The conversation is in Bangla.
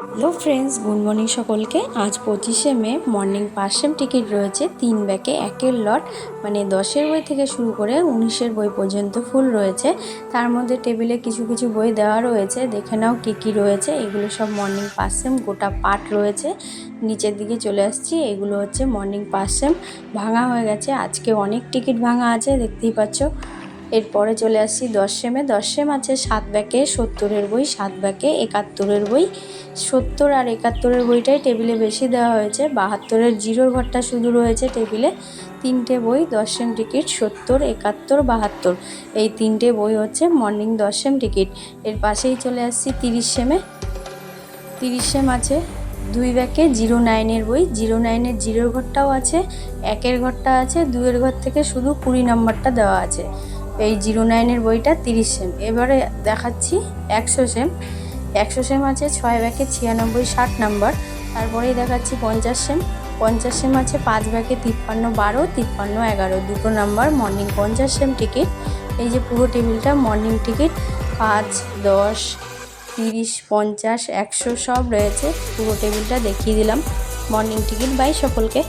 হ্যালো ফ্রেন্ডস, গুড মর্নিং সকলকে। আজ 25শে মে মর্নিং ফার্স্ট সেম টিকিট রয়েছে 3 ব্যাকে একের লট, মানে 10-এর বই থেকে শুরু করে 19-এর বই পর্যন্ত ফুল রয়েছে। তার মধ্যে টেবিলে কিছু কিছু বই দেওয়া রয়েছে, দেখে নাও কী কী রয়েছে। এগুলো সব মর্নিং ফার্স্ট সেম গোটা পার্ট রয়েছে। নিচের দিকে চলে আসছি, এগুলো হচ্ছে মর্নিং ফার্স্ট সেম ভাঙা হয়ে গেছে। আজকে অনেক টিকিট ভাঙা আছে, দেখতেই পাচ্ছ। এরপরে চলে আসছি 10 সেমে। 10 সেম আছে 7 ব্যাকে 70-এর বই, 7 ব্যাকে 71-এর বই। 70 আর 71-এর বইটাই টেবিলে বেশি দেওয়া হয়েছে। 72-এর জিরোর ঘরটা শুধু রয়েছে টেবিলে। 3টে বই 10 সেম টিকিট, 70, 71, 72, এই 3টে বই হচ্ছে মর্নিং 10 সেম টিকিট। এর পাশেই চলে আসছি 30 সেমে। 30 সেম আছে 2 ব্যাকে 09-এর বই। 09-এর জিরোর ঘরটাও আছে, একের ঘরটা আছে, 2-এর ঘর থেকে শুধু 20 নম্বরটা দেওয়া আছে। এই 09-এর বইটা 30 সেম। এবারে দেখাচ্ছি 100 সেম। 100 সেম আছে 6 ব্যাকে 96, 60 নম্বর। তারপরেই দেখাচ্ছি 50 সেম। 50 সেম আছে 5 ব্যাকে 53, 12, 53, 11, 2 নম্বর মর্নিং 50 সেম টিকিট। এই যে পুরো টেবিলটা মর্নিং টিকিট 5, 10, 30, 50, 100 সব রয়েছে। পুরো টেবিলটা দেখিয়ে দিলাম। মর্নিং টিকিট বাই সকলকে।